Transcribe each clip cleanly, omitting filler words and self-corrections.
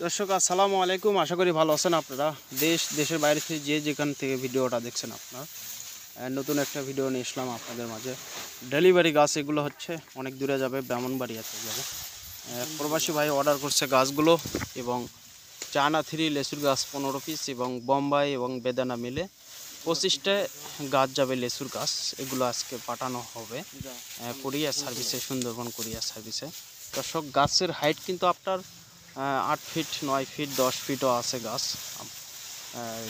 দর্শক আসসালামু আলাইকুম, আশা করি ভালো আছেন আপনারা। দেশের বাইরে থেকে যেখান থেকে ভিডিওটা দেখছেন আপনারা, নতুন একটা ভিডিও নিয়ে আসলাম আপনাদের মাঝে। ডেলিভারি গাছ এগুলো হচ্ছে অনেক দূরে যাবে, ব্রাহ্মণবাড়িয়াতে যাবে। প্রবাসী ভাই অর্ডার করছে গাছগুলো, এবং চায়না থ্রি লেচুর গাছ 15 পিস, এবং বোম্বাই এবং বেদানা মিলে 25টা গাছ যাবে লেচুর গাছ। এগুলো আজকে পাঠানো হবে কুরিয়ার সার্ভিসে, সুন্দরবন কুরিয়ার সার্ভিসে। দর্শক গাছের হাইট কিন্তু আপনার 8 ফিট, 9 ফিট, 10 ফিটও আছে গাছ,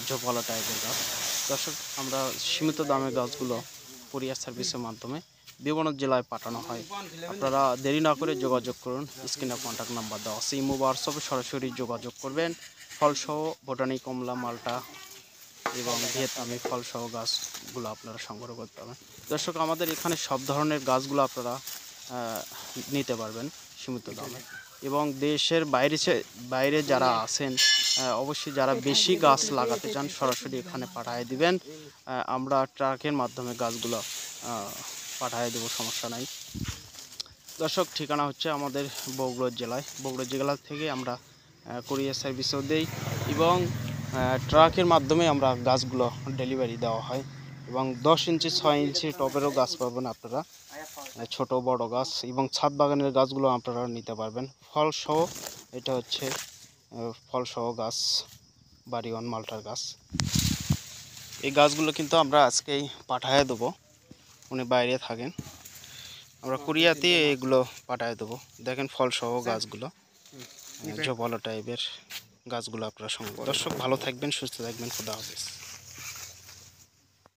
ঝোপালো টাইপের গাছ। দর্শক আমরা সীমিত দামে গাছগুলো কুরিয়ার সার্ভিসের মাধ্যমে বিভিন্ন জেলায় পাঠানো হয়। আপনারা দেরি না করে যোগাযোগ করুন, স্ক্রিনে কন্ট্যাক্ট নাম্বার দেওয়া আছে, ইমো হোয়াটসঅ্যাপে সরাসরি যোগাযোগ করবেন। ফলসহ ভুটানি কমলা, মালটা এবং ভিয়েতনামি ফলসহ গাছগুলো আপনারা সংগ্রহ করতে পারবেন। দর্শক আমাদের এখানে সব ধরনের গাছগুলো আপনারা নিতে পারবেন সীমিত দামে। এবং দেশের বাইরে যারা আছেন, অবশ্যই যারা বেশি গাছ লাগাতে চান সরাসরি এখানে পাঠিয়ে দিবেন। আমরা ট্রাকের মাধ্যমে গাছগুলো পাঠিয়ে দেবো, সমস্যা নাই। দর্শক ঠিকানা হচ্ছে আমাদের বগুড়া জেলা থেকে আমরা কুরিয়ার সার্ভিসও দেই, এবং ট্রাকের মাধ্যমে আমরা গাছগুলো ডেলিভারি দেওয়া হয়। এবং 10 ইঞ্চি 6 ইঞ্চি টবেরও গাছ পাবেন আপনারা, ছোট বড় গাছ, এবং ছাদ বাগানের গাছগুলো আপনারা নিতে পারবেন ফলসহ। এটা হচ্ছে ফলসহ গাছ, বাড়িওয়ান মালটার গাছ। এই গাছগুলো কিন্তু আমরা আজকেই পাঠিয়ে দেবো, উনি বাইরে থাকেন, আমরা কুরিয়াতে এগুলো পাঠিয়ে দেবো। দেখেন ফলসহ গাছগুলো, ঝোপালো টাইপের গাছগুলো আপনারা সংগ্রহ। দর্শক ভালো থাকবেন, সুস্থ থাকবেন, খুদা হাফেজ।